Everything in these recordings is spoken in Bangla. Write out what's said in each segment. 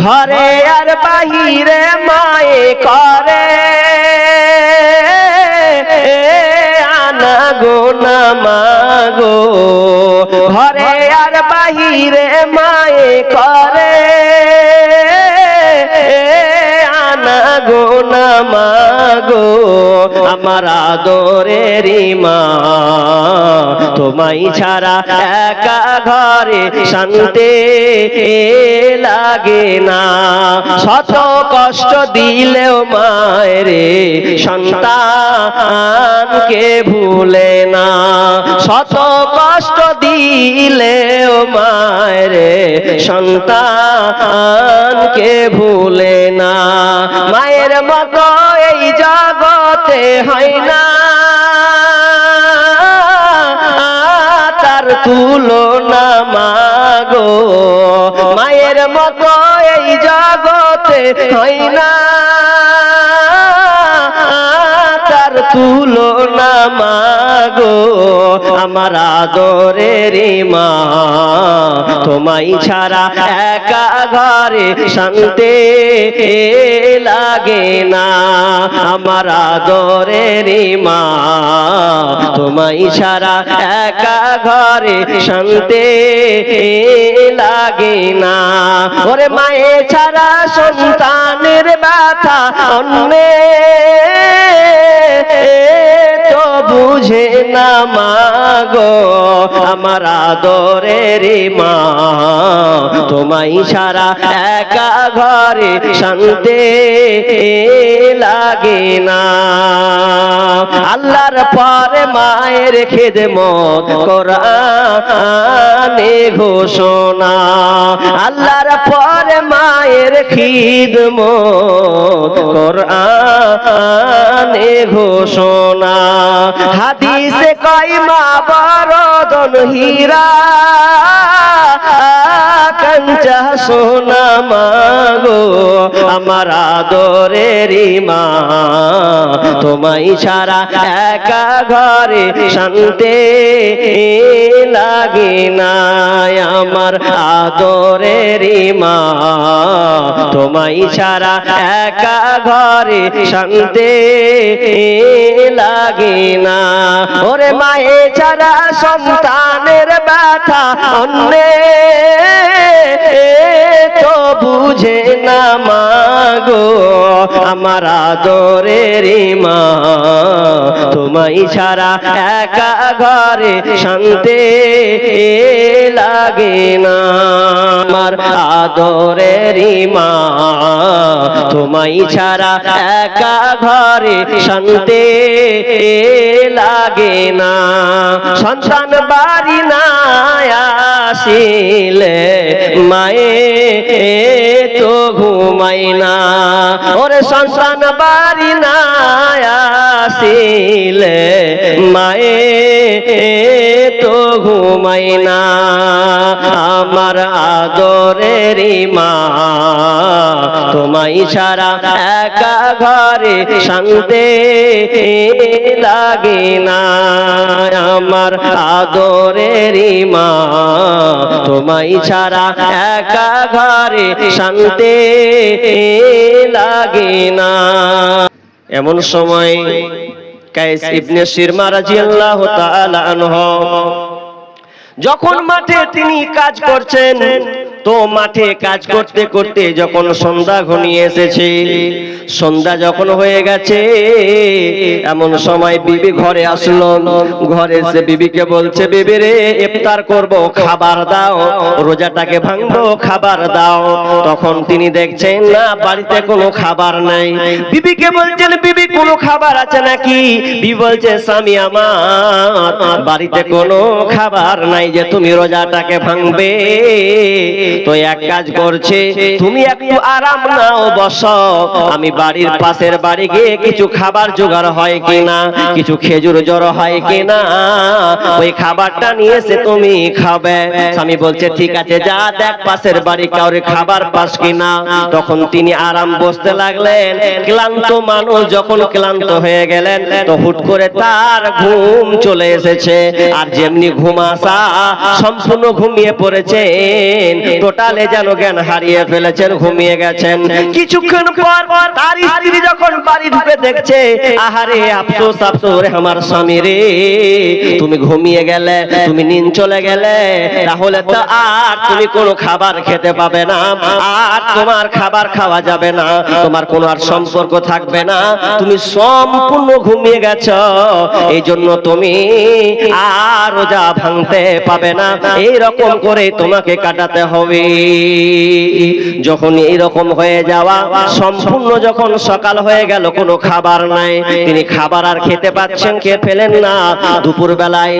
ঘরে আর বাহিরে মায়ে করে আনা গো না মাগো, ঘরে আর বাহিরে মায়ে করে আনা গো না মাগো, আমার আদরেরই মা তোমায় ছাড়া একা ঘরে শান্তি লাগে না। শত কষ্ট দিলেও মায়েরে সন্তানকে ভুলে না, শত কষ্ট দিলেও মায়েরে সন্তানকে ভুলে না। মায়ের মতো এই জগতে হয় না, তার তুলনা মাগো, মায়ের মতো এই জগতে হয় না, তার তুলনা মাগো, আমার আদরেরই মা তোমায় ছাড়া একা ঘরে শান্তি লাগে না। আমার আদরেরই মা তোমায় ছাড়া একা ঘরে শান্তি লাগে না। ওরে মায়ে ছাড়া সন্তানের ব্যথা অন্যে তো বুঝে না মাগো, আমার আদরেরই মা তোমায় ছাড়া একা ঘরে শান্তি লাগে না। আল্লাহর পরে মায়ের খিদমত কোরআনে ঘোষণা, আল্লাহর পরে মায়ের খিদমত কোরআনে ঘোষণা। হাদিসে কয় মা বরদন হীরা কাঞ্চা সোনা মাগো, আমার আদরেরই মা তোমায় ছাড়া একা ঘরে শান্তি লাগে না। আমার আদরেরই মা তোমায় ছাড়া একা ঘরে শান্তি লাগে না। ওরে মায়ে ছাড়া সন্তানের ব্যথা অন্যে তো বুঝে না মাগো, আমার আদরেরই মা তোমায় ছাড়া একা ঘরে শান্তি লাগে না। আমার আদরেরই মা তোমায় ছাড়া একা ঘরে শান্তি লাগে না। সন্তান বাড়ি না আসিলে মায়ে তো ঘুমাই না, ওরে সন্তান বাড়ি না আসিলে মায়ে তো ঘুমাই না। আমার আদরেরই মা তোমায় ছাড়া একা ঘরে শান্তি লাগে না। আমার আদরেরই মা তোমায় ছাড়া একা ঘরে শান্তি লাগে না। এমন সময় কায়েস ইবনে শিরমা রাদিয়াল্লাহু তাআলা আনহু যখন মাঠে তিনি কাজ করছেন, তো মাঠে কাজ করতে করতে যখন সন্ধ্যা ঘনিয়ে এসেছে, সন্ধ্যা যখন হয়ে গেছে, এমন সময় বিবি ঘরে আসলো। ঘরে এসে বিবিকে বলছে, বিবি রে ইফতার করব, খাবার দাও, রোজাটাকে ভাঙবো, খাবার দাও। তখন তিনি দেখছেন না বাড়িতে কোনো খাবার নাই। বিবিকে বলছেন, বিবি কোনো খাবার আছে নাকি? বিবি বলছে, স্বামী আমার বাড়িতে কোনো খাবার নাই যে তুমি রোজাটাকে ভাঙবে। তো এক কাজ করছে, তুমি একটু আরাম নাও, বসো, আমি বাড়ির পাশের বাড়ি গিয়ে কিছু খাবার জোগাড় হয় কিনা, কিছু খেজুর জড়ো হয় কিনা, ওই খাবারটা নিয়ে এসে তুমি খাবে। স্বামী বলছে, ঠিক আছে, যা দেখ পাশের বাড়ি কাউরে খাবার পাস কিনা। তখন তিনি আরাম বসতে লাগলেন। ক্লান্ত মানুষ যখন ক্লান্ত হয়ে গেলেন, তো হুট করে তার ঘুম চলে এসেছে। আর যেমনি ঘুম আসা, সম্পূর্ণ ঘুমিয়ে পড়েছেন। টোটালে যেন জ্ঞান হারিয়ে ফেলেছেন, ঘুমিয়ে গেছেন। কিছুক্ষণ পর তার স্ত্রী যখন বাড়ি ঢুকে দেখছে, আহারে আফসোস আফসোস রে আমার স্বামী রে, তুমি ঘুমিয়ে গেলে, তুমি নিন চলে গেলে, তাহলে তো আর তুমি কোনো খাবার খেতে পাবে না, আর তোমার খাবার খাওয়া যাবে না, তোমার কোনো আর সম্পর্ক থাকবে না, তুমি সম্পূর্ণ ঘুমিয়ে গেছো, এই জন্য তুমি আর রোজা ভাঙতে পাবে না, এই রকম করে তোমাকে কাটাতে হবে। যখন এইরকম হয়ে যাওয়া সম্পূর্ণ, যখন সকাল হয়ে গেল, কোনো খাবার নাই, তিনি খাবার আর খেতে পাচ্ছেন, খেয়ে ফেলেন না। দুপুর বেলায়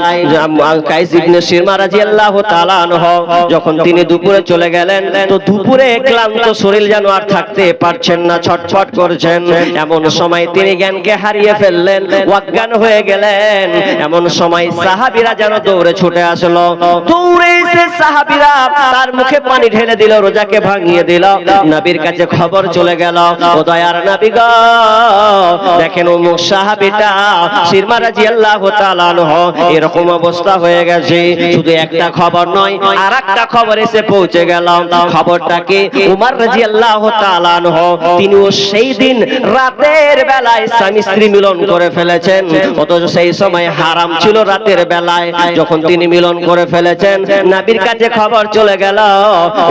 কায়েস ইবনে সিরমা রাদিয়াল্লাহু তাআলা আনহু যখন তিনি দুপুরে চলে গেলেন, তো দুপুরে ক্লান্ত শরীর যেন আর থাকতে পারছেন না, ছটফট করছেন। এমন সময় তিনি জ্ঞানকে হারিয়ে ফেললেন, অজ্ঞান হয়ে গেলেন। এমন সময় সাহাবীরা যেন দৌড়ে ছুটে আসলো, দৌড়ে এসে সাহাবীরা তার মুখে পানি ঢেলে দিল, রোজাকে ভাঙিয়ে দিল। নবীর কাছে খবর চলে গেল, ও দয়ার নবী গো, দেখেন অমুক সাহাবীটা সিরমা রাদিয়াল্লাহু তাআলা আনহু এরকম অবস্থা হয়ে গেছে। শুধু একটা খবর নয়, আরেকটা খবর এসে পৌঁছে গেল। খবরটা কি? উমর রাদিয়াল্লাহু তাআলা আনহু তিনিও সেই দিন রাতের বেলায় স্বামী স্ত্রী মিলন করে ফেলেছেন, অথচ সেই সময় হারাম ছিল রাতের বেলায়। যখন তিনি মিলন করে ফেলেছেন, নবীর কাছে খবর চলে গেল,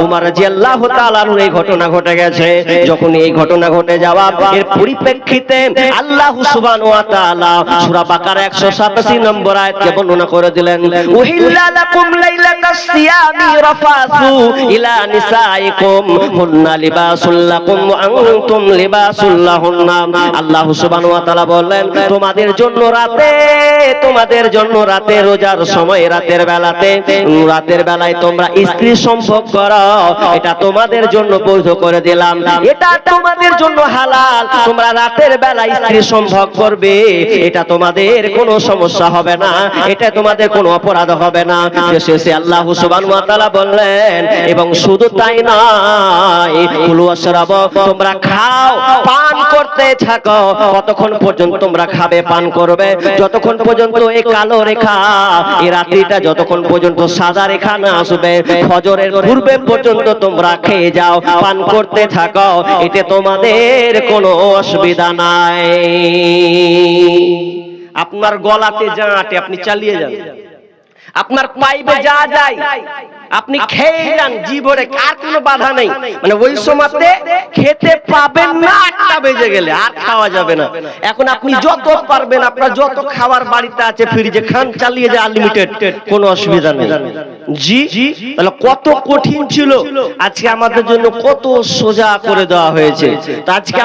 উমর রাদিয়াল্লাহু তাআলা আনহু এই ঘটনা ঘটে গেছে। যখন এই ঘটনা ঘটে যাওয়া, এর পরিপ্রেক্ষিতে আল্লাহ সুবহানাহু ওয়া তাআলা সূরা বাকারা 187 নম্বর আয়াতকে বর্ণনা করে দিলেন, উহিল্লা লাকুম লাইলাতাস সিয়ামি রাফাসু ইলা নিসাইকুম হুন্না লিবাসুল লাকুম ওয়া আনতুম লিবাসুল লাহুন্না। আল্লাহ সুবহানাহু ওয়া তাআলা বললেন, তোমাদের জন্য রাতে, তোমাদের জন্য রাতে, রোজার সময় রাতের বেলায় তোমরা স্ত্রী সম্ভোগ করো, এটা তোমাদের জন্য বৈধ করে দিলাম, এটা তোমাদের জন্য হালাল। তোমরা রাতের বেলায় স্ত্রী সম্ভোগ করবে, এটা তোমাদের কোনো সমস্যা হবে না, এটা তোমাদের কোনো অপরাধ হবে না। শেষে আল্লাহ সুবহানাহু ওয়া তাআলা বললেন, এবং শুধু তাই নয়, কুলু ওয়াশরাবু, তোমরা খাও, পান করতে থাকো। কতক্ষণ পর্যন্ত তোমরা খাবে, পান করবে? যতক্ষণ পর্যন্ত এই কালো রেখা, এই রাত্রিটা যতক্ষণ পর্যন্ত সাদা রেখা না আসবে, ফজরের পূর্বে পর্যন্ত তোমরা খেয়ে যাও, পান করতে থাকো, এতে তোমাদের কোনো অসুবিধা নাই। আপনার গলাতে যা আটে আপনি চালিয়ে যান, আপনার পাইপে যা যায় আপনি খেয়ে যান, জীবনে কার কোনো বাধা নেই। মানে ওই সময়তে খেতে পাবেন না, 8টা বেজে গেলে আর খাওয়া যাবে না। এখন আপনি যত পারবেন, আপনার যত খাবার বাড়িতে আছে ফ্রিজে খান, চালিয়ে যায়, আনলিমিটেড, কোনো অসুবিধা নেই। জি, তাহলে কত কঠিন ছিল, আজকে আমাদের জন্য কত সোজা করে দেওয়া হয়েছে। তো আজকে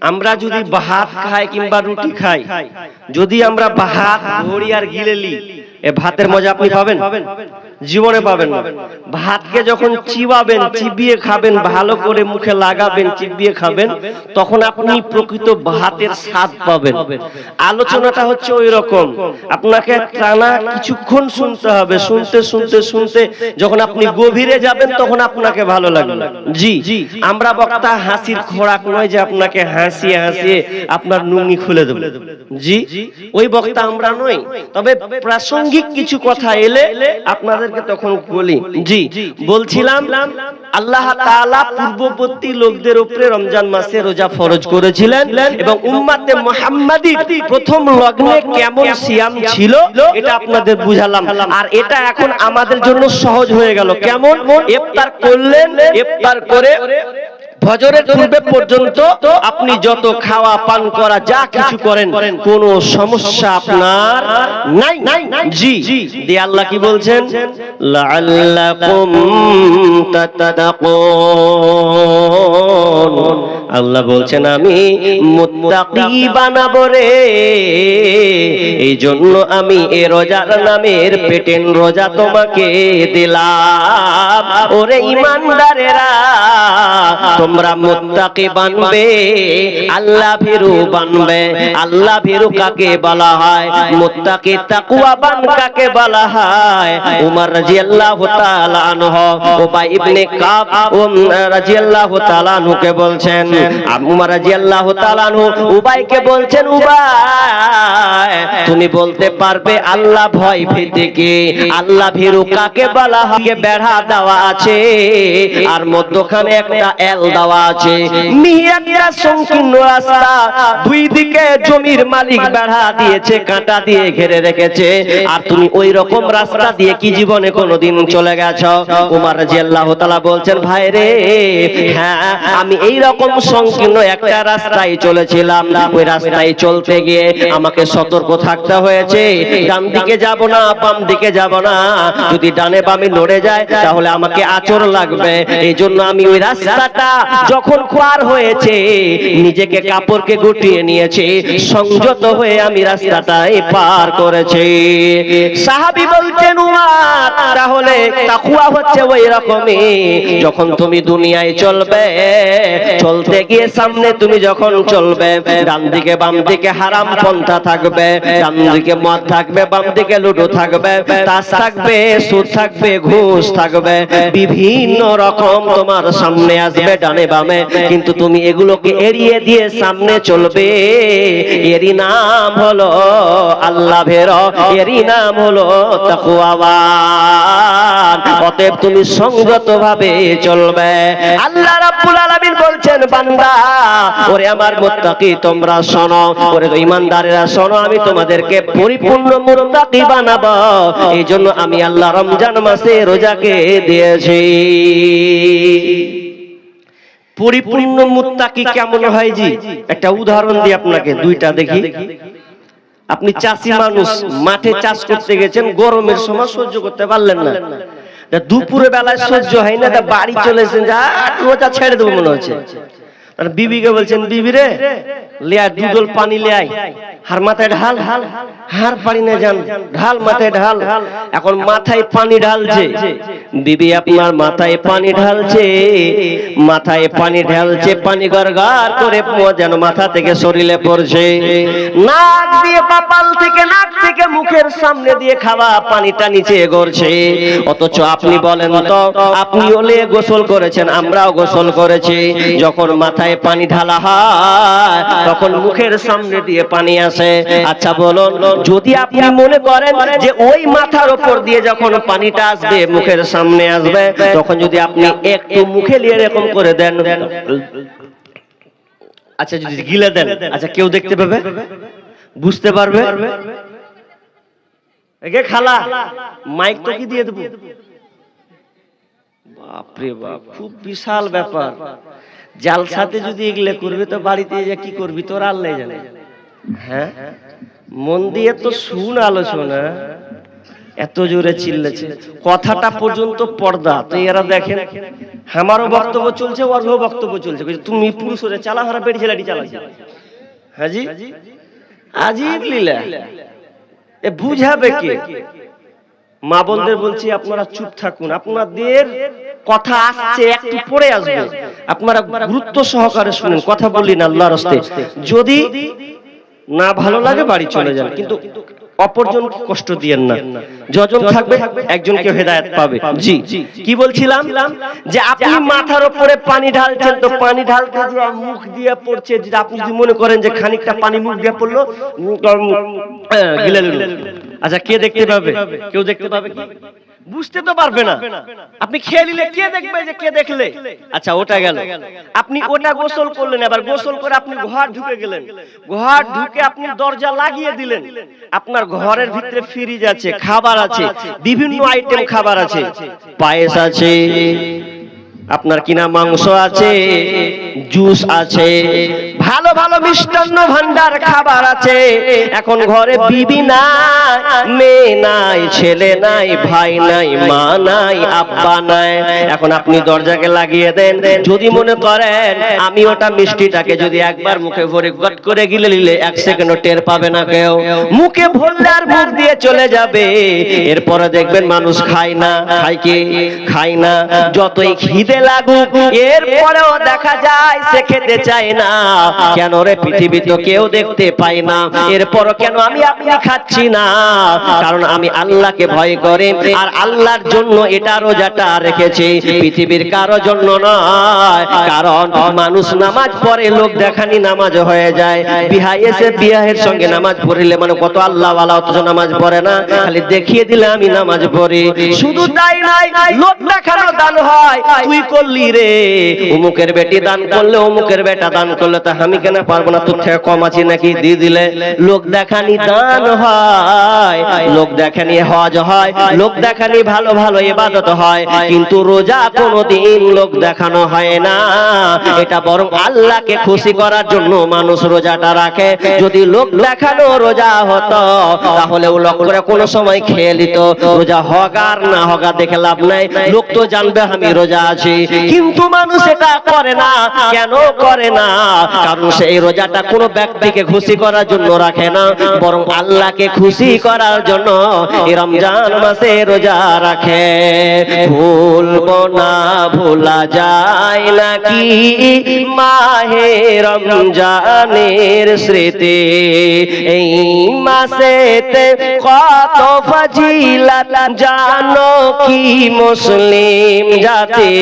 আমরা যদি ভাত খাই কিংবা রুটি খাই, যদি আমরা ভাত ভরি আর গিলেলি, এ ভাতের মজা আপনি পাবেন? জীবনে পাবেন না। ভাতকে যখন চিবাবেন, চিবিয়ে খাবেন, ভালো করে মুখে লাগাবেন, চিবিয়ে খাবেন, তখন আপনি প্রকৃত ভাতের স্বাদ পাবেন। আলোচনাটা হচ্ছে ওই রকম, আপনাকে টানা কিছুক্ষণ শুনতে হবে, শুনতে শুনতে শুনতে যখন আপনি গভীরে যাবেন, তখন আপনাকে ভালো লাগবে। জি, আমরা বক্তা হাসির খোরাক নয় যে আপনাকে হাসিয়ে হাসিয়ে আপনার নুঙ্গি খুলে দেব। জি, ওই বক্তা আমরা নই। তবে প্রাসঙ্গিক কিছু কথা এলে আপনাদেরকে তখন বলি। জি, বলছিলাম আল্লাহ তাআলা পূর্ববর্তী লোকদের উপরে রমজান মাসে রোজা ফরজ করেছিলেন, এবং উম্মতে মুহাম্মাদি প্রথম লগ্নে কেমন সিয়াম ছিল এটা আপনাদের বুঝালাম। আর এটা এখন আমাদের জন্য সহজ হয়ে গেল। কেমন? ইফতার করলেন, ইফতার করে ফজরের পূর্বে পর্যন্ত আপনি যত খাওয়া পান করা যা কিছু করেন, কোনো সমস্যা আপনার নাই। জি, দিয়ে আল্লাহ কি বলছেন? লাআল্লাকুম তাত্তাকুন, আল্লাহ বলছেন আমি মুত্তাকি বানাবো রে, এই জন্য আমি এ রোজার নামের পেটেন রোজা তোমাকে দিলাম। ওরে ইমানদারেরা, তোমরা মুত্তাকি বানবে, আল্লাহ ভীরু বানবে। আল্লাহ ভীরু কাকে বলা হয়? মুত্তাকি তাকওয়াবান কাকে বলা হয়? উমর রাদিয়াল্লাহু তাআলা আনহু উবাই ইবনে কাব রাদিয়াল্লাহু তাআলা আনহুকে বলছেন, উমর রাদিয়াল্লাহু তাআলা আনহু উবাইকে বলছেন, উবাই তুমি বলতে পারবে আল্লাহ ভয় ভীতি কি? আল্লাহ ভীরু কাকে বলা হয়? বেড়া দেওয়া আছে আর মধ্যখানে একটা এল দেওয়া আছে, মিহি একটা সংকীর্ণ রাস্তা, দুই দিকে জমির মালিক বেড়া দিয়েছে, কাঁটা দিয়ে ঘিরে রেখেছে, আর তুমি ওই রকম রাস্তা দিয়ে কি জীবনে কোনোদিন চলে গেছো? উমর রাদিয়াল্লাহু তাআলা বলছেন, ভাই রে, হ্যাঁ আমি এই রকম সংকীর্ণ একটা রাস্তায় চলেছিলাম। ওই রাস্তায় চলতে গিয়ে আমাকে সতর্ক থাকতে হয়েছে, ডান দিকে যাব না, বাম দিকে যাব না, যদি ডানে বামে নড়ে যায় তাহলে আমাকে আঁচড় লাগবে। এই জন্য আমি ওই রাস্তাটা যখন পার হয়েছে নিজেকে কাপড়কে গুটিয়ে নিয়েছি, সংযত হয়ে আমি রাস্তাটাই পার করেছি। সাহাবী বলছেন, উমর তাহলে তাকওয়া হচ্ছে ওই রকমই, যখন তুমি দুনিয়ায় চলবে, চলতে গিয়ে সামনে তুমি যখন চলবে, ডান দিকে বাম দিকে হারাম পন্থা থাকবে, ডান দিকে মদ থাকবে, বাম দিকে লুডো থাকবে, তাস থাকবে, সুদ থাকবে, ঘুষ থাকবে, বিভিন্ন রকম তোমার সামনে আসবে ডানে বামে, কিন্তু তুমি এগুলোকে এড়িয়ে দিয়ে সামনে চলবে। এরই নাম হলো আল্লাহ ভীরু, এরই নাম হলো তাকওয়াবান। অতএব তুমি সংযত ভাবে চলবে। আল্লাহ রাব্বুল আলামিন বলছেন, বান্দা ওরে আমার মুত্তাকি তোমরা শোনো, ওরে ঈমানদারেরা শোনো, আমি তোমাদেরকে পরিপূর্ণ মুত্তাকি বানাবো। এই জন্য আমি আল্লাহ রমজান মাসে রোজাকে দিয়েছি। পরিপূর্ণ মুত্তাকি কেমন হয় জি? একটা উদাহরণ দিই আপনাকে, দুইটা দেখি। আপনি চাষি মানুষ, মাঠে চাষ করতে গেছেন, গরমের সময় সহ্য করতে পারলেন না, দুপুরে বেলায় সহ্য হয় না, বাড়ি চলেছেন, যা রোজা ছেড়ে দেবো মনে হচ্ছে। বিবিকে বলছেন, বিবি রে লিয়া দুদল পানি লিয়াই, হার মাথায় ঢাল, হার পানি না যান, ঢাল মাথায় ঢাল। এখন মাথায় পানি ঢালছে, বিবি আপনার মাথায় পানি ঢালছে, মাথায় পানি ঢালছে, পানি গড়গড় করে যেন মাথা থেকে শরীরে পড়ছে, নাক দিয়ে কপাল থেকে, নাক থেকে মুখের সামনে দিয়ে খাওয়া পানিটা নিচে গড়ছে। অথচ আপনি বলেন তো, আপনি ওলে গোসল করেছেন, আমরাও গোসল করেছি, যখন মাথায় পানি ঢালা হয় তখন মুখের সামনে দিয়ে পানি আসে। আচ্ছা বলুন, যদি আপনি মনে করেন যে ওই মাথার উপর দিয়ে যখন পানিটা আসবে, মুখের সামনে আসবে, তখন যদি আপনি একটু মুখে নিয়ে এরকম করে দেন, আচ্ছা যদি গিলে দেন, আচ্ছা কেউ দেখতে পাবে, বুঝতে পারবে? একে খালা মাইক তো কি দিয়ে দেবো? বাপরে বাপ, খুব বিশাল ব্যাপার। জালসাতে যদি এগুলো করবে তো বাড়িতে যে কি করবি তোর আল্লাহ জানে। হ্যাঁ, মন দিয়ে তো শুন আলোচনা, এত জোরে চিল্লেছে, কথাটা পর্যন্ত পর্দা। তো এরা দেখেন, আমারও বক্তব্য চলছে, ওরও বক্তব্য চলছে, তুমি পুরুষ হয়ে চালা, হারা বেড়ি ছেলেটি চালাচ্ছে। হ্যাঁ জি, আজীব লীলা। এ বুঝাবে কে? মা বোনদের বলছি, আপনারা চুপ থাকুন, আপনাদের কথা আসছে, একটু পরে আসবে, আপনারা গুরুত্ব সহকারে শুনেন, কথা বললি না আল্লাহর রাস্তে। যদি না ভালো লাগে বাড়ি চলে যান, কিন্তু অপরজনকে কষ্ট দিয়েন না। যজন থাকবে একজনকে হেদায়েত পাবে। জি, কি বলছিলাম, যে আপনি মাথার উপরে পানি ঢালছেন, তো পানি ঢালতে যে মুখ দিয়ে পড়ছে, যদি আপনি যদি মনে করেন যে খানিকটা পানি মুখ দিয়ে পড়লো, গিলে নিল, আচ্ছা কে দেখতে পাবে? কেউ দেখতে পাবে কি? বুঝতে তো পারবে না। আপনি খেয়ে নিলে কে দেখবে যে কে দেখলে? আচ্ছা ওটা গেল, আপনি ওটা গোসল করলেন, আবার গোসল করে আপনি ঘর ঢুকে গেলেন, ঘর ঢুকে আপনি দরজা লাগিয়ে দিলেন, আপনার ঘরের ভিতরে ফ্রিজ আছে, খাবার আছে, বিভিন্ন আইটেম খাবার আছে, পায়েস আছে, আপনার কিনা মাংস আছে, জুস আছে, ভালো ভালো মিষ্টান্ন ভান্ডার খাবার আছে, এখন ঘরে বিবি নাই, মেয়ে নাই, ছেলে নাই, ভাই নাই, মা নাই, আব্বা নাই। এখন আপনি দরজাকে লাগিয়ে দেন, যদি মনে করেন আমি ওটা মিষ্টিটাকে যদি একবার মুখে ভরে গট করে গিলে নিলে 1 সেকেন্ডও টের পাবে না কেউ, মুখে ভরলে আর মুখ দিয়ে চলে যাবে। এরপরে দেখবেন মানুষ খায় না, খায় কি? খায় না। যতই খিদে লাগুক এরপরেও দেখা যায় সে খেতে চায় না। কেন রে? পৃথিবী তো কেউ দেখতে পায় না, এরপরও কেন আমি আপনি খাচ্ছি না? কারণ আমি আল্লাহকে ভয় করি আর আল্লাহর জন্য এটা রোজাটা রেখেছি, পৃথিবীর কারো জন্য নয়। কারণ মানুষ নামাজ পড়ে লোক দেখানি নামাজ হয়ে যায়। বিহাই এসে বিয়াহের সঙ্গে নামাজ পড়িলে মানে কত আল্লাহ ওয়ালা, অথচ নামাজ পড়ে না, খালি দেখিয়ে দিলে আমি নামাজ পড়ি। শুধু তাই নাই, লোক দেখানো দান হয়। তুই করলি রে, অমুকের বেটি দান করলে, অমুকের বেটা দান করলে, তা আমি কেন পারবো না? তোর থেকে কম আছি নাকি? দিয়ে দিলে। লোক দেখানি দান হয়, লোক দেখানি হজ হয়, লোক দেখানি ভালো ভালো ইবাদত হয়, কিন্তু রোজা কোনোদিন লোক দেখানো হয় না। এটা বরং আল্লাহকে খুশি করার জন্য মানুষ রোজাটা রাখে। যদি লোক দেখানো রোজা হতো তাহলে ও লোক করে কোনো সময় খেয়ে নিত। রোজা হোক আর না হোক দেখে লাভ নাই, লোক তো জানবে আমি রোজা আছি। কিন্তু মানুষ এটা করে না। কেন করে না? কারণ সেই রোজাটা কোনো ব্যক্তিকে খুশি করার জন্য রাখে না, বরং আল্লাহকে খুশি করার জন্য এই রমজান মাসে রোজা রাখে। ভুলবো না, ভোলা যায় নাকি মাহে রমজানের স্মৃতি? এই মাসেতে কত ফজিলত জানো কি মুসলিম জাতি?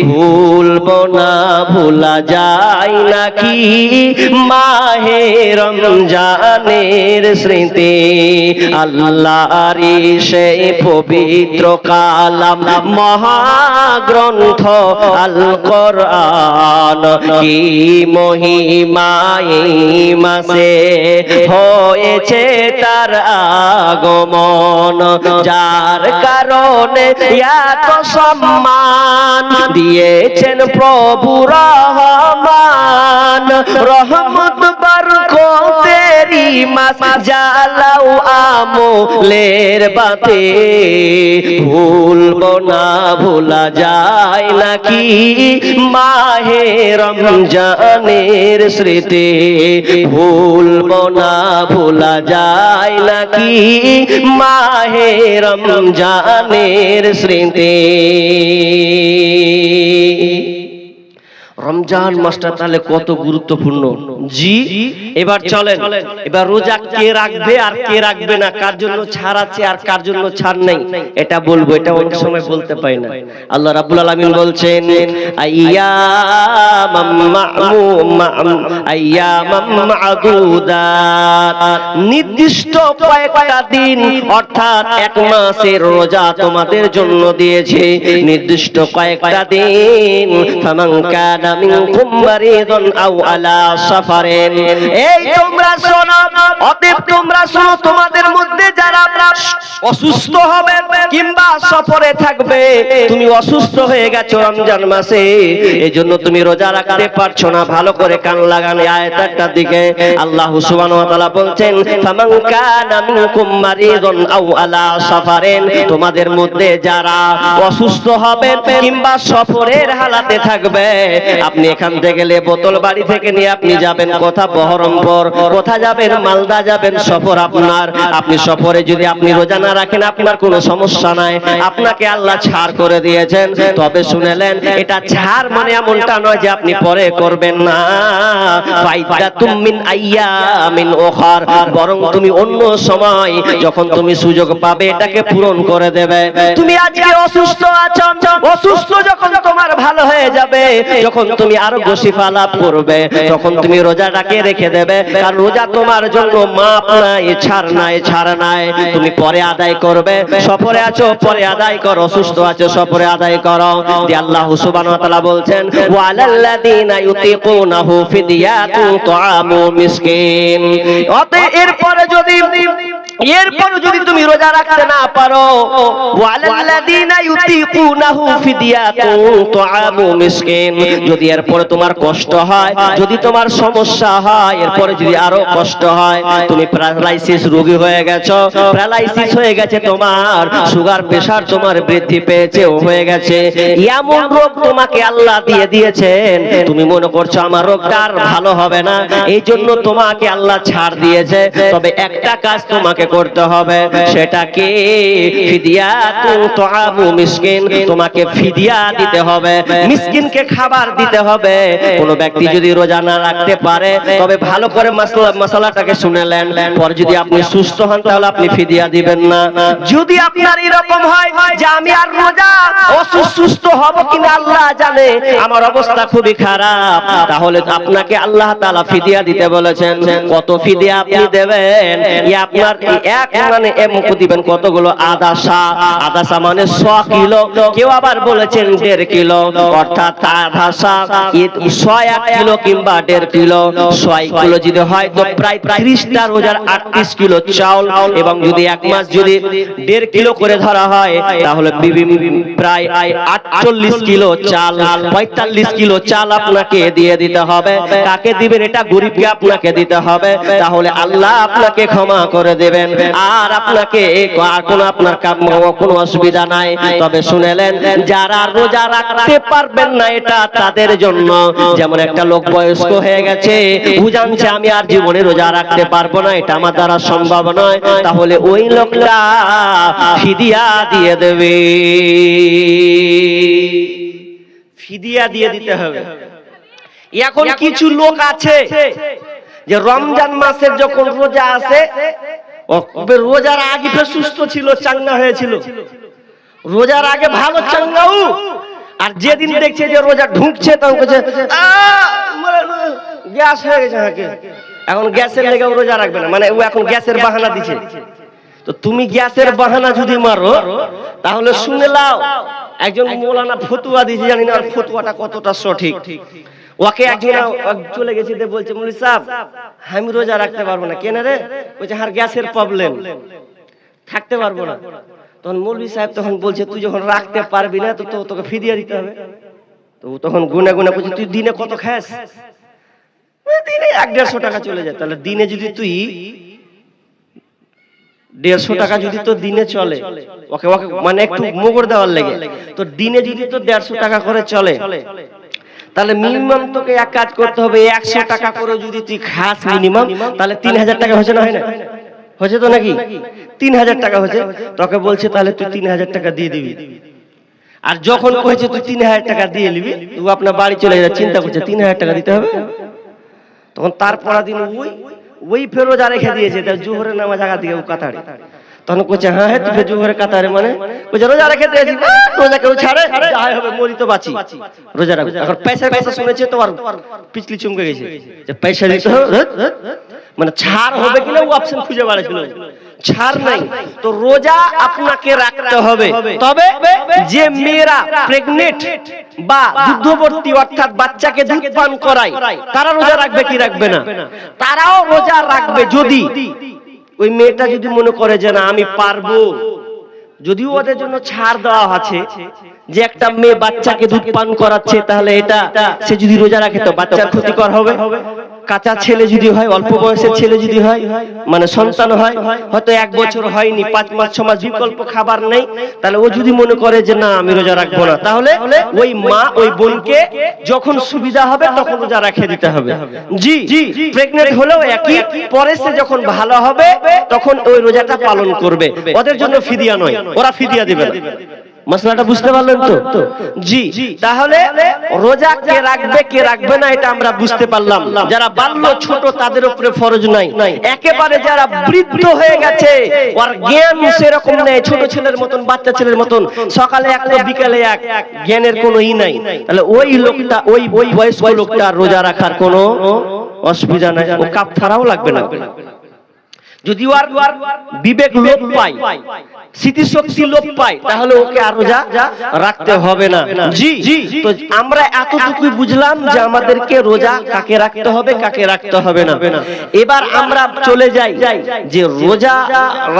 ভুলবো না, ভোলা যায় নাকি মাহে রমজানের স্মৃতি? আল্লাহর সেই পবিত্র কালাম মহাগ্রন্থ আল কোরআন, কি মহিমা এই মাসে হয়েছে তার আগমন, যার কারণে এত সম্মান দিয়েছেন প্রভু রহমান। রহমত বরকতেরি মাস, জ্বালাও আমলের বাতি। ভুলবো না, ভোলা যায় নাকি মাহে রমজানের স্মৃতি? ভুলবো না, ভোলা যায় নাকি মাহে রমজানের স্মৃতি? রমজান মাসটা তাহলে কত গুরুত্বপূর্ণ। জি, এবার চলেন, এবার রোজা কে রাখবে আর কে রাখবে না, কার জন্য ছাড় আছে আর কার জন্য ছাড় নেই, এটা বলবো। এটা অনেক সময় বলতে পাই না। আল্লাহ রাব্বুল আলামিন বলছেন আইয়ামাম মা'দুদাত, নির্দিষ্ট কয়েকটা দিন অর্থাৎ 1 মাসের রোজা তোমাদের জন্য দিয়েছে, নির্দিষ্ট কয়েকটা দিন। ফামান কানা মিনকুম মারিদান আও আলা সাফারিন, এই তোমরা শোনো, অতএব তোমরা শোনো, তোমাদের মধ্যে যারা অসুস্থ হবে কিংবা সফরে থাকবে, তুমি অসুস্থ হয়ে গেছো রমজান মাসে, এজন্য তুমি রোজা রাখতে পারছো না, ভালো করে কান লাগান আয়াতটার দিকে। আল্লাহ সুবহানাহু ওয়া তাআলা বলছেন ফামান কানা মিনকুম মারিদান আও আলা সাফারিন, তোমাদের মধ্যে যারা অসুস্থ হবে কিংবা সফরের হালাতে থাকবে, আপনি এখান থেকে গেলে বোতল বাড়ি থেকে নিয়ে আপনি যাবেন কোথা? বহরমপুর। কোথা যাবেন? মালদা যাবেন সফর আপনার। আপনি সফরে যদি আপনি রোজা না রাখেন আপনার কোনো সমস্যা নাই, আপনাকে আল্লাহ ছাড় করে দিয়েছেন। তবে শুনেলেন, এটা ছাড় মানে এমনটা নয় যে আপনি পরে করবেন না। ফাইদাতুম মিন আইয়ামিন উখার, বরং তুমি অন্য সময় যখন তুমি সুযোগ পাবে এটাকে পূরণ করে দেবে। তুমি আজকে অসুস্থ আছো, অসুস্থ যখন তোমার ভালো হয়ে যাবে, যখন তুমি আরোগ্য শিফা লাভ করবে, তখন তুমি রোজাটাকে রেখে দেবে। কারণ রোজা তোমার জন্য মাপ নাই, ছাড় নাই, ছাড় নাই। তুমি পরে আদায় করবে। সফরে আছো পরে আদায় করো, অসুস্থ আছো সফরে আদায় করো। আল্লাহ সুবহানাহু ওয়া তাআলা বলছেন ওয়ালাল্লাযীনা ইউতিকুনাহু ফিদিয়াতুন তুআমু মিসকিন। অতএব এরপর যদি তুমি রোজা রাখতে না পারো, ওয়ালাল্লাযীনা ইউতিকুনাহু ফিদিয়াতুন তুআমু মিসকিন, যদি এরপরে তোমার কষ্ট হয়, যদি তোমার সমস্যা হয়, এরপরে যদি আরো কষ্ট হয়, তুমি প্যারালাইসিস রোগী হয়ে গেছো, প্যারালাইসিস হয়ে গেছে তোমার, সুগার প্রেসার তোমার বৃদ্ধি পেয়েছে ও হয়ে গেছে, এমন রোগ তোমাকে আল্লাহ দিয়ে দিয়েছেন, তুমি মনে করছো আমার রোগটা আর ভালো হবে না, এই জন্য তোমাকে আল্লাহ ছাড় দিয়েছে। তবে একটা কাজ তোমাকে করতে হবে, সেটা কি ফিদিয়াতুন তুআমু মিসকিন, তোমাকে ফিদিয়া দিতে হবে, মিসকিনকে খাবার দিতে হবে। কোন ব্যক্তি যদি রোজা না রাখতে পারে, তবে ভালো করে মশলাটাকে শুনেলেন, পরে যদি আপনি সুস্থ হন তাহলে আপনি ফিদিয়া দিবেন না। যদি আপনার এরকম হয় যে আমি আর রোজা অসুস্থ হব কিনা আল্লাহ জানে, আমার অবস্থা খুবই খারাপ, তাহলে আপনাকে আল্লাহ তাআলা ফিদিয়া দিতে বলেছেন। কত ফিদিয়া আপনি দেবেন? আপনার এক মানে এমক দিবেন কতগুলো আদাসা, আদাসা মানে 100 কিলো, কেউ আবার বলেছেন 1.5 কিলো, অর্থাৎ আদাসা 100 কিলো কিংবা 1.5 কিলো, 100 কিলো যদি হয় তো প্রায় 30টা রোজার 38 কিলো চাউল, এবং যদি এক মাস যদি 1.5 কিলো করে ধরা হয় তাহলে প্রায় 48 কিলো চাল, 45 কিলো চাল আপনাকে দিয়ে দিতে হবে। কাকে দিবেন? এটা গরিবকে আপনাকে দিতে হবে, তাহলে আল্লাহ আপনাকে ক্ষমা করে দেবেন, আর আপনাকে আর কোনো আপনার কোনো অসুবিধা নাই। তবে শুনেলেন, যারা রোজা রাখতে পারবেন না এটা তাদের জন্য, যেমন একটা লোক বয়স্ক হয়ে গেছে, ও জানছে আমি আর জীবনে রোজা রাখতে পারবো না, এটা আমার দ্বারা সম্ভব নয়, তাহলে ওই লোকটা ফিদিয়া দিয়ে দেবে, ফিদিয়া দিয়ে দিতে হবে। এখন কিছু লোক আছে যে রমজান মাসের যখন রোজা আসে, রোজার আগে সুস্থ ছিল, চাঙ্গা হয়েছিল, রোজার আগে ভালো চাঙ্গাও, আর যেদিন দেখছে যে রোজা ঢুকছে তখন বলছে গ্যাস হয়ে গেছে, এখন গ্যাসের লেগে রোজা রাখবে না, মানে ও এখন গ্যাসের বাহানা দিছে। তো তুমি গ্যাসের বাহানা যদি মারো তাহলে শুনে লাও, একজন মৌলানা ফতুয়া দিয়েছে, জানি না আর ফতুয়াটা কতটা সঠিক। ওকে একদিন চলে গেছি, বলছে মৌলভী সাহেব আমি রোজা রাখতে পারবো না। কেন রে? বলছে আর গ্যাসের প্রবলেম, থাকতে পারবো না। তখন মৌলভী সাহেব তখন বলছে তুই যখন রাখতে পারবি না তো তোকে ফিদিয়া দিতে হবে। তো তখন গুনে গুনে বলছে তুই দিনে কত খাস? দিনে 150 টাকা চলে যায়। তাহলে দিনে যদি তুই 150 টাকা যদি তো দিনে চলে, ওকে ওকে মানে একটু মোগর দেওয়ার লেগে, তো দিনে যদি তো 150 টাকা করে চলে, তাহলে মিনিমাম তোকে এক কাজ করতে হবে, 100 টাকা করে যদি তুই খাস মিনিমাম, তাহলে 3000 টাকা হচ্ছে না, হয় না? হচ্ছে তো নাকি? 3000 টাকা হচ্ছে। তোকে বলছে তাহলে তুই 3000 টাকা দিয়ে দিবি। আর যখন কইছে তুই 3000 টাকা দিয়ে নিবি, তুই আপনার বাড়ি চলে যা, চিন্তা করছে 3000 টাকা দিতে হবে, তখন তারপর দিন ওই ফের রোজা রেখে দিয়েছে, তার জোহরের নামাজ আগা দিকে ও কাতারে, তখন কইছে হ্যাঁ হ্যাঁ তুই জোহরের কাতারে, মানে কইছে রোজা রেখে দিয়েছি, রোজা কেউ ছাড়ে, যাই হবে মরি তো বাঁচি, রোজা রাখ। এখন পয়সার কথা শুনেছে তো আর পিছলি চমকে গেছে যে পয়সা দিতে হবে, মানে ছাড় হবে কিনা ও অপশন খুঁজে বেড়াচ্ছিল, ছাড় নাই। তো রোজা আপনাকে রাখতে হবে। তবে যে মেয়েরা প্রেগনেন্ট বা দুগ্ধবর্তী অর্থাৎ বাচ্চাকে দুধ পান করায়, তারা রোজা রাখবে কি রাখবে না? তারাও রোজা রাখবে যদি ওই মেয়েটা যদি মনে করে যে না আমি পারবো। যদিও ওদের জন্য ছাড় দেওয়া আছে যে একটা মেয়ে বাচ্চাকে দুধ পান করাচ্ছে, তাহলে এটা সে যদি রোজা রাখে তো বাচ্চার ক্ষতিকর হবে। কাঁচা ছেলে যদি হয়, অল্প বয়সের ছেলে যদি হয়, মানে সন্তান হয়, হয়তো 1 বছর হয়নি, 5 মাস 6 মাস বিকল্প খাবার নেই, তাহলে ও যদি মনে করে যে না আমি রোজা রাখবো না, তাহলে ওই মা ওই বোনকে যখন সুবিধা হবে তখন রোজা রেখে দিতে হবে। জি, প্রেগনেন্ট হলেও একই, পরে সে যখন ভালো হবে তখন ওই রোজাটা পালন করবে। ওদের জন্য ফিদিয়া নয়, ওরা ফিদিয়া দিবে না। মশলাটা বুঝতে পারলেন তো? জি, তাহলে রোজা কে রাখবে কে রাখবে না এটা আমরা বুঝতে পারলাম। যারা বাল্য ছোট তাদের উপরে ফরজ নাই। একেবারে যারা বৃদ্ধ হয়ে গেছে, ওর জ্ঞান সেরকম নেই, ছোট ছেলের মতন, বাচ্চা ছেলের মতন, সকালে এক তো বিকালে এক, জ্ঞানের কোনো নাই, তাহলে ওই লোকটা ওই বয়স্ক লোকটা রোজা রাখার কোনো অসুবিধা নাই, ও কাফারাও লাগবে না। যদি ওর বিবেক লোপ পায়, স্মৃতিশক্তি লোপ পায়, তাহলে ওকে আর রোজা রাখতে হবে না। জি, তো আমরা এতটুকুই বুঝলাম যে আমাদেরকে রোজা কাকে রাখতে হবে, কাকে রাখতে হবে না। এবার আমরা চলে যাই যে রোজা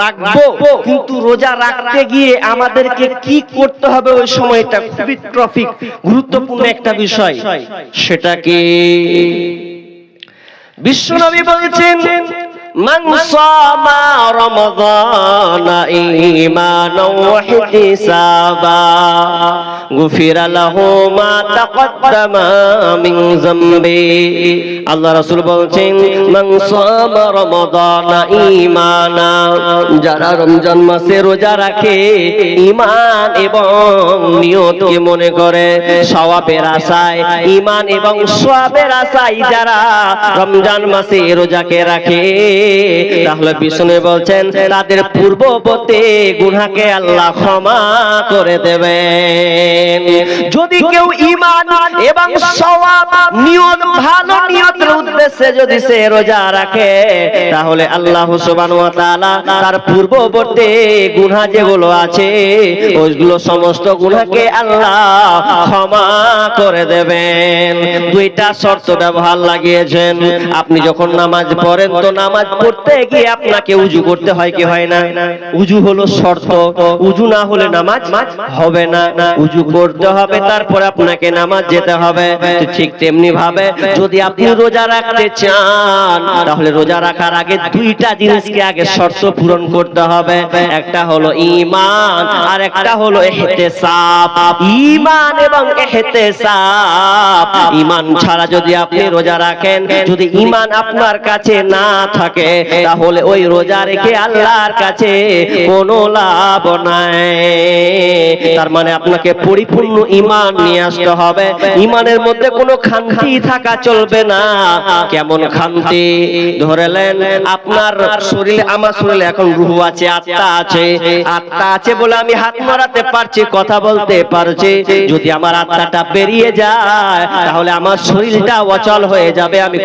রাখবো, কিন্তু রোজা রাখতে গিয়ে আমাদেরকে কি করতে হবে ওই সময়টা খুবই টপিক, গুরুত্বপূর্ণ একটা বিষয়। সেটা কি বিশ্বনবী বলছেন, মান সামা রমাদানা ঈমানান ওয়া ইহতিসাবা গুফিরা লাহু মা তাকদ্দামা মিন যামবি। আল্লাহ রাসূল বলছেন, মান সামা রমাদানা ঈমানা, যারা রমজান মাসে রোজা রাখে ঈমান এবং নিয়তকে মনে করে, সওয়াবের আশায়, ঈমান এবং সওয়াবের আশায় যারা রমজান মাসে রোজাকে রাখে, তাহলে বিষ্ণু বলছেন তাদের পূর্ববর্তী গুনাহকে আল্লাহ ক্ষমা করে দেবেন। যদি কেউ ঈমান এবং সওয়াব নিয়ত, ভালো নিয়তের উদ্দেশ্যে যদি সে রোজা রাখে, তাহলে আল্লাহ সুবহানাহু ওয়া তাআলা তার পূর্ববর্তী গুনাহ যেগুলো আছে ওইগুলো সমস্ত গুনাহকে আল্লাহ ক্ষমা করে দেবেন। দুইটা শর্ত ব্যবহার লাগিয়েছেন। আপনি যখন নামাজ পড়েন, তো নামাজ পড়তে গিয়ে আপনাকে উজু করতে হয় কি হয় না? উজু হলো শর্ত, উজু না হলে নামাজ হবে না। উজু করতে হবে, তারপরে আপনাকে নামাজ যেতে হবে। ঠিক তেমনি ভাবে যদি আপনি রোজা রাখতে চান, তাহলে রোজা রাখার আগে দুইটা জিনিসকে আগে শর্ত পূরণ করতে হবে। একটা হলো ঈমান, আর একটা হলো ইহতিসাব। ঈমান এবং ইহতিসাব, ঈমান ছাড়া যদি আপনি রোজা রাখেন, যদি ঈমান আপনার কাছে না থাকে, তাহলে ওই রোজা রেখে আল্লাহর কাছে কোনো লাভ নাই। তার মানে আপনাকে পরিপূর্ণ ঈমান নিয়ে আসতে হবে। ঈমানের মধ্যে কোনো খামতি থাকা চলবে না। কেমন খামতি? ধরেলেন আপনার শরীরে, আমার শরীরে এখন রূহ আছে, আত্মা আছে। আত্মা আছে বলে আমি হাত নাড়াতে পারছি, কথা বলতে পারছি। যদি আমার আত্মাটা বেরিয়ে যায়, তাহলে আমার শরীরটা অচল হয়ে যাবে, আমি